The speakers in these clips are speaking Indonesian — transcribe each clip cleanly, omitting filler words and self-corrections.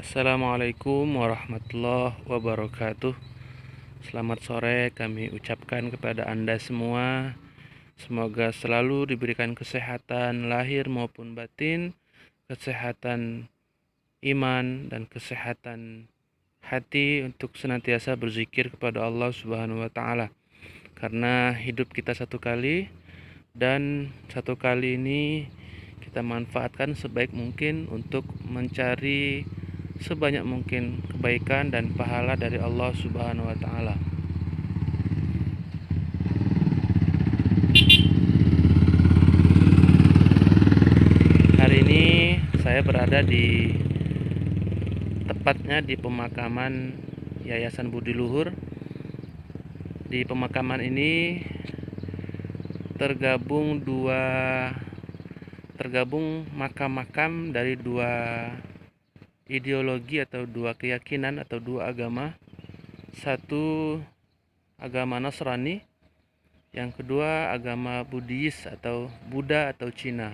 Assalamualaikum warahmatullahi wabarakatuh. Selamat sore kami ucapkan kepada Anda semua. Semoga selalu diberikan kesehatan lahir maupun batin, kesehatan iman dan kesehatan hati untuk senantiasa berzikir kepada Allah Subhanahu wa taala. Karena hidup kita satu kali dan satu kali ini kita manfaatkan sebaik mungkin untuk mencari sebanyak mungkin kebaikan dan pahala dari Allah Subhanahu wa taala. Hari ini saya berada tepatnya di pemakaman Yayasan Budi Luhur. Di pemakaman ini tergabung makam-makam dari dua ideologi atau dua keyakinan atau dua agama. Satu agama Nasrani, yang kedua agama Buddhis atau Buddha atau Cina.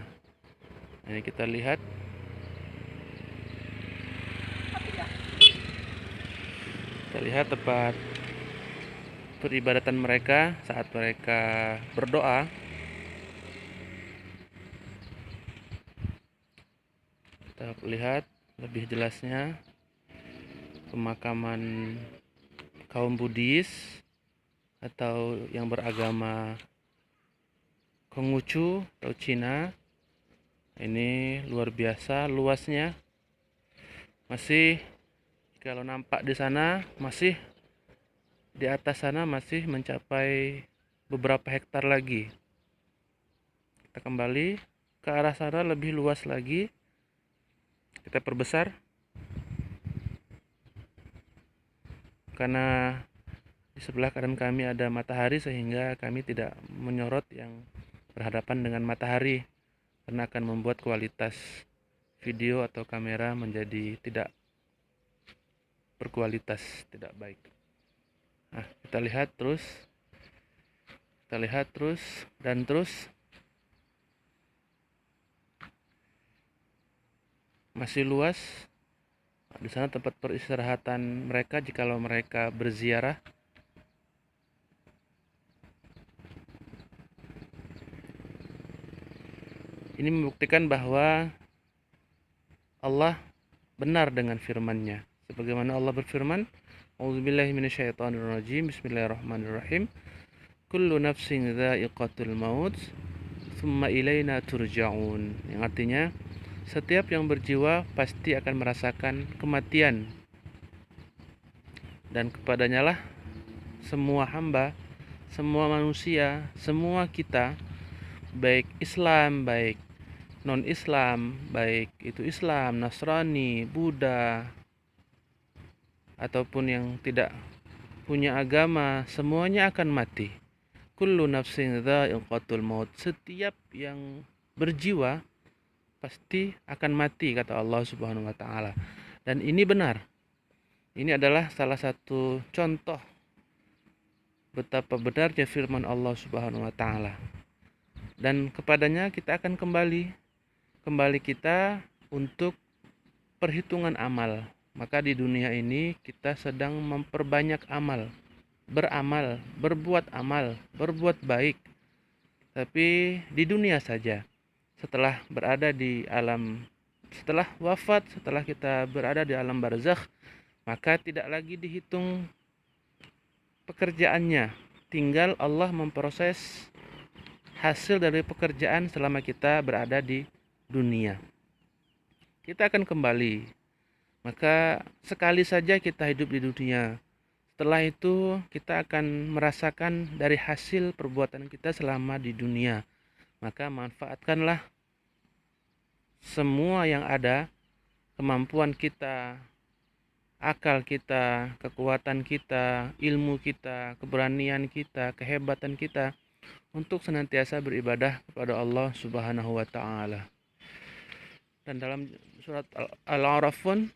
Ini kita lihat. Kita lihat tempat peribadatan mereka saat mereka berdoa. Kita lihat lebih jelasnya pemakaman kaum Buddhis atau yang beragama Konghucu atau Cina. Ini luar biasa luasnya. Masih kalau nampak di sana, masih di atas sana masih mencapai beberapa hektar lagi. Kita kembali ke arah sana lebih luas lagi. Kita perbesar karena di sebelah kanan kami ada matahari, sehingga kami tidak menyorot yang berhadapan dengan matahari, karena akan membuat kualitas video atau kamera menjadi tidak berkualitas, tidak baik. Nah, kita lihat terus dan terus. Masih luas. Di sana tempat peristirahatan mereka jikalau mereka berziarah. Ini membuktikan bahwa Allah benar dengan firman-Nya. Sebagaimana Allah berfirman, A'udzubillahi minasyaitonirrajim, Bismillahirrahmanirrahim. Kullu nafsin dha'iqatul maut, tsumma ilaina turja'un. Yang artinya, setiap yang berjiwa pasti akan merasakan kematian, dan kepadanya lah semua hamba, semua manusia, semua kita, baik Islam, baik non-Islam, baik itu Islam, Nasrani, Buddha, ataupun yang tidak punya agama, semuanya akan mati. Kullu nafsin dha'iqatul maut. Setiap yang berjiwa pasti akan mati, kata Allah Subhanahu wa taala. Dan ini benar. Ini adalah salah satu contoh betapa benarnya firman Allah Subhanahu wa taala. Dan kepadanya kita akan kembali kita untuk perhitungan amal. Maka di dunia ini kita sedang memperbanyak amal, beramal, berbuat amal, berbuat baik. Tapi di dunia saja. Setelah wafat, setelah kita berada di alam barzakh, maka tidak lagi dihitung pekerjaannya. Tinggal Allah memproses hasil dari pekerjaan selama kita berada di dunia. Kita akan kembali. Maka sekali saja kita hidup di dunia. Setelah itu kita akan merasakan dari hasil perbuatan kita selama di dunia. Maka manfaatkanlah semua yang ada, kemampuan kita, akal kita, kekuatan kita, ilmu kita, keberanian kita, kehebatan kita, untuk senantiasa beribadah kepada Allah Subhanahu wa taala. Dan dalam surat Al-A'raf pun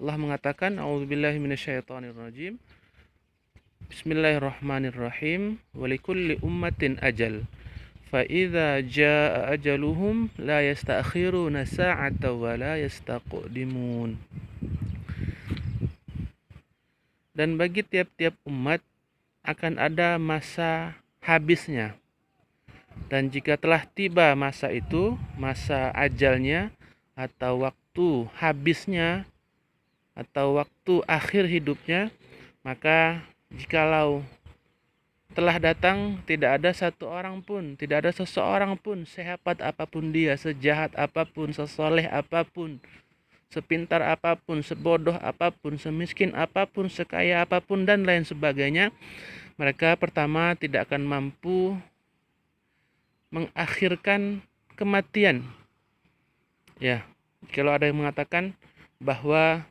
Allah mengatakan, A'udzubillahi minasyaitonirrajim, Bismillahirrahmanirrahim, Walikulli ummatin ajal, فَإِذَا جَاءَ أَجَلُهُمْ لَا يَسْتَأْخِرُونَ سَاعَةً وَلَا يَسْتَقْدِمُونَ. Dan bagi tiap-tiap umat akan ada masa habisnya. Dan jika telah tiba masa itu, masa ajalnya atau waktu habisnya atau waktu akhir hidupnya, maka jikalau telah datang, tidak ada satu orang pun, tidak ada seseorang pun, sehebat apapun dia, sejahat apapun, sesoleh apapun, sepintar apapun, sebodoh apapun, semiskin apapun, sekaya apapun, dan lain sebagainya, mereka pertama tidak akan mampu mengakhirkan kematian. Ya, kalau ada yang mengatakan bahwa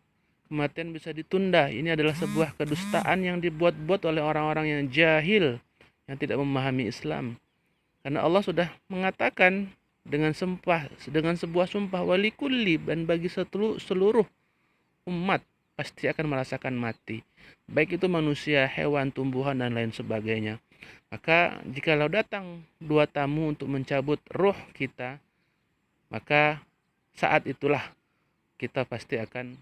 kematian bisa ditunda, ini adalah sebuah kedustaan yang dibuat-buat oleh orang-orang yang jahil, yang tidak memahami Islam. Karena Allah sudah mengatakan dengan sebuah sumpah, walikulli, dan bagi seluruh umat pasti akan merasakan mati, baik itu manusia, hewan, tumbuhan, dan lain sebagainya. Maka jikalau datang dua tamu untuk mencabut roh kita, maka saat itulah kita pasti akan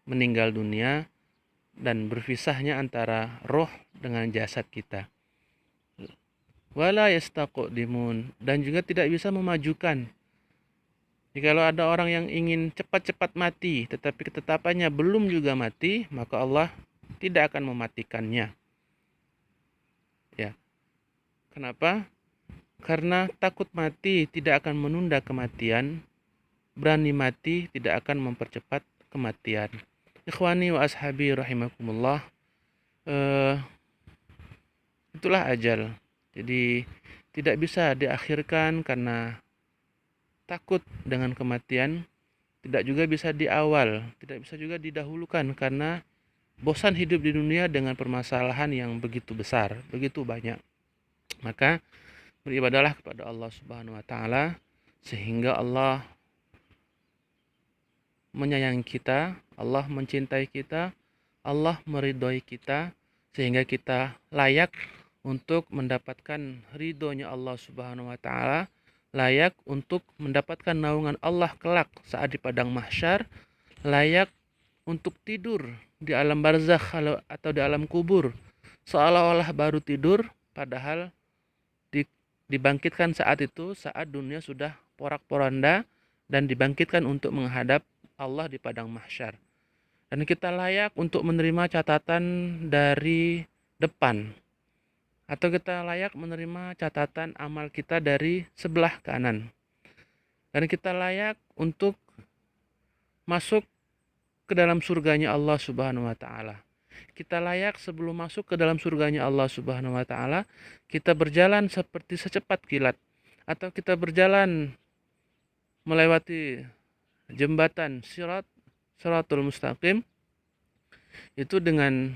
meninggal dunia dan berpisahnya antara roh dengan jasad kita. Wala yastaqdimun, dan juga tidak bisa memajukan. Jikalau ada orang yang ingin cepat-cepat mati tetapi ketetapannya belum juga mati, maka Allah tidak akan mematikannya. Ya. Kenapa? Karena takut mati tidak akan menunda kematian, berani mati tidak akan mempercepat kematian. Ikhwani wa ashabi rahimakumullah, itulah ajal. Jadi tidak bisa diakhirkan karena takut dengan kematian, tidak juga bisa diawal, tidak bisa juga didahulukan karena bosan hidup di dunia dengan permasalahan yang begitu besar, begitu banyak. Maka beribadahlah kepada Allah Subhanahu wa taala sehingga Allah menyayangi kita, Allah mencintai kita, Allah meridhoi kita, sehingga kita layak untuk mendapatkan ridhonya Allah Subhanahu wa taala, layak untuk mendapatkan naungan Allah kelak saat di padang mahsyar, layak untuk tidur di alam barzakh atau di alam kubur seolah-olah baru tidur, padahal dibangkitkan saat itu, saat dunia sudah porak-poranda, dan dibangkitkan untuk menghadap Allah di padang mahsyar. Dan kita layak untuk menerima catatan dari depan, atau kita layak menerima catatan amal kita dari sebelah kanan. Dan kita layak untuk masuk ke dalam surganya Allah Subhanahu wa taala. Kita layak sebelum masuk ke dalam surganya Allah Subhanahu wa taala, kita berjalan seperti secepat kilat, atau kita berjalan melewati jembatan Shiratul Mustaqim itu dengan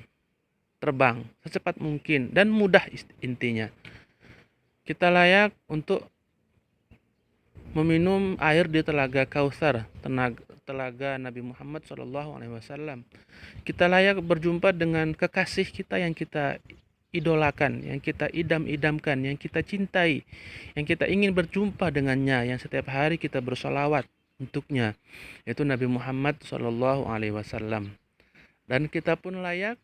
terbang secepat mungkin dan mudah. Intinya kita layak untuk meminum air di telaga Kautsar, telaga Nabi Muhammad SAW. Kita layak berjumpa dengan kekasih kita yang kita idolakan, yang kita idam-idamkan, yang kita cintai, yang kita ingin berjumpa dengannya, yang setiap hari kita bersolawat untuknya, yaitu Nabi Muhammad SAW. Dan kita pun layak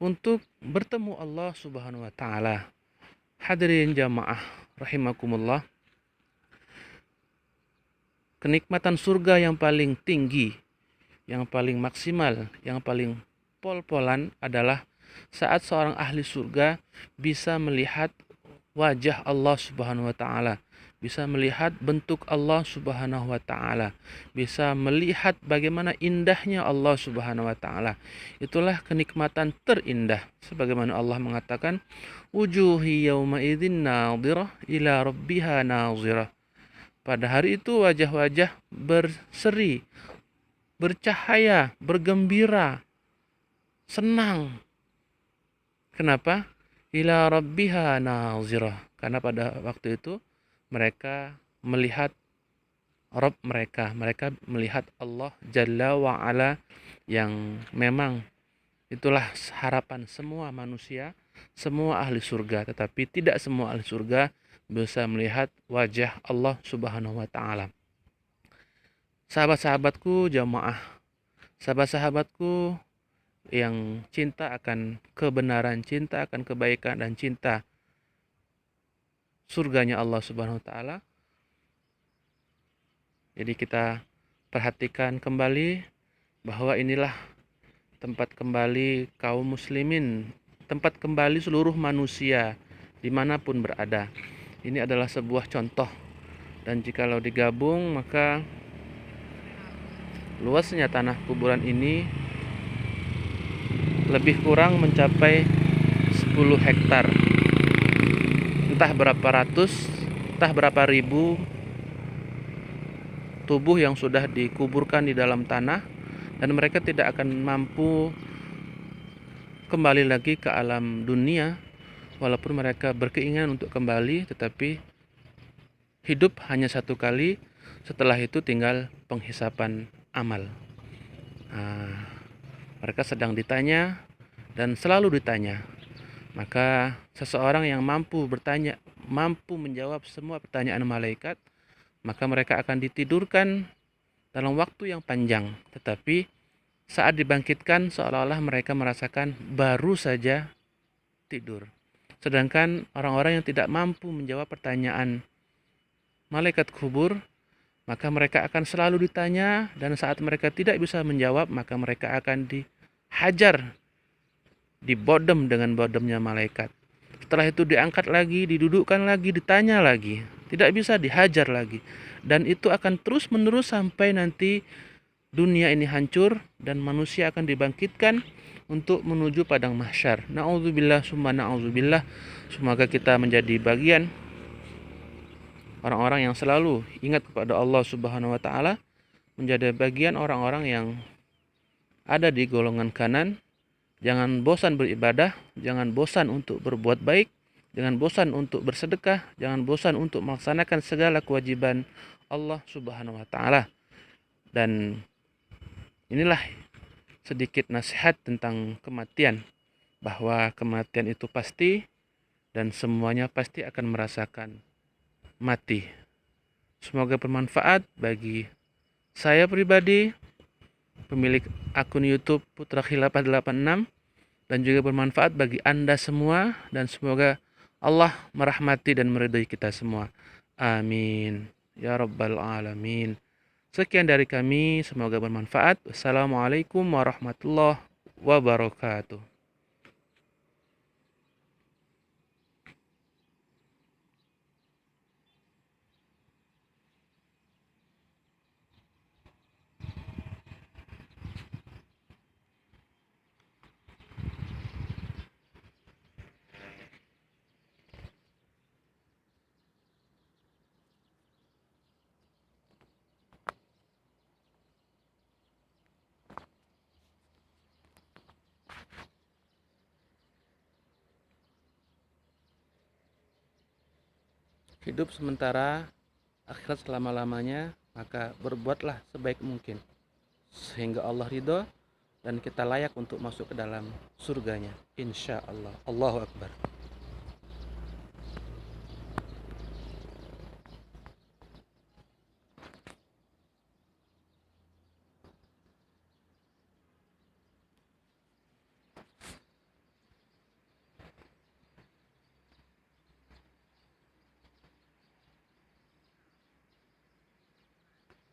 untuk bertemu Allah Subhanahu wa taala. Hadirin jamaah rahimakumullah, kenikmatan surga yang paling tinggi, yang paling maksimal, yang paling pol-polan adalah saat seorang ahli surga bisa melihat wajah Allah Subhanahu wa taala, bisa melihat bentuk Allah Subhanahu wa taala, bisa melihat bagaimana indahnya Allah Subhanahu wa taala. Itulah kenikmatan terindah, sebagaimana Allah mengatakan, wujuhi yauma idzin nadhirah ila rabbiha nadhirah. Pada hari itu wajah-wajah berseri, bercahaya, bergembira, senang. Kenapa? Ila rabbiha nazirah. Karena pada waktu itu mereka melihat Rabb mereka. Mereka melihat Allah Jalla wa'ala, yang memang itulah harapan semua manusia, semua ahli surga. Tetapi tidak semua ahli surga bisa melihat wajah Allah Subhanahu wa ta'ala. Sahabat-sahabatku jamaah Sahabat-sahabatku yang cinta akan kebenaran, cinta akan kebaikan, dan cinta surganya Allah Subhanahu wa taala. Jadi kita perhatikan kembali bahwa inilah tempat kembali kaum muslimin, tempat kembali seluruh manusia dimanapun berada. Ini adalah sebuah contoh, dan jikalau digabung maka luasnya tanah kuburan ini lebih kurang mencapai 10 hektar. Entah berapa ratus, entah berapa ribu tubuh yang sudah dikuburkan di dalam tanah, dan mereka tidak akan mampu kembali lagi ke alam dunia. Walaupun mereka berkeinginan untuk kembali, tetapi hidup hanya satu kali. Setelah itu tinggal penghisapan amal. Mereka sedang ditanya dan selalu ditanya. Maka seseorang yang mampu bertanya, mampu menjawab semua pertanyaan malaikat, maka mereka akan ditidurkan dalam waktu yang panjang. Tetapi saat dibangkitkan seolah-olah mereka merasakan baru saja tidur. Sedangkan orang-orang yang tidak mampu menjawab pertanyaan malaikat kubur, maka mereka akan selalu ditanya, dan saat mereka tidak bisa menjawab, maka mereka akan dihajar, dibodem dengan bodemnya malaikat. Setelah itu diangkat lagi, didudukkan lagi, ditanya lagi. Tidak bisa, dihajar lagi. Dan itu akan terus menerus sampai nanti dunia ini hancur dan manusia akan dibangkitkan untuk menuju padang mahsyar. Na'udzubillah summa na'udzubillah. Semoga kita menjadi bagian orang-orang yang selalu ingat kepada Allah Subhanahu wa taala, menjadi bagian orang-orang yang ada di golongan kanan. Jangan bosan beribadah, jangan bosan untuk berbuat baik, jangan bosan untuk bersedekah, jangan bosan untuk melaksanakan segala kewajiban Allah Subhanahu wa taala. Dan inilah sedikit nasihat tentang kematian, bahwa kematian itu pasti dan semuanya pasti akan merasakan mati. Semoga bermanfaat bagi saya pribadi, pemilik akun YouTube Putra Khilafah 86, dan juga bermanfaat bagi Anda semua, dan semoga Allah merahmati dan meridhai kita semua. Amin ya rabbal alamin. Sekian dari kami, semoga bermanfaat. Wassalamualaikum warahmatullahi wabarakatuh. Hidup sementara, akhirat selama-lamanya, maka berbuatlah sebaik mungkin sehingga Allah ridho dan kita layak untuk masuk ke dalam surganya, insya Allah. Allahu Akbar.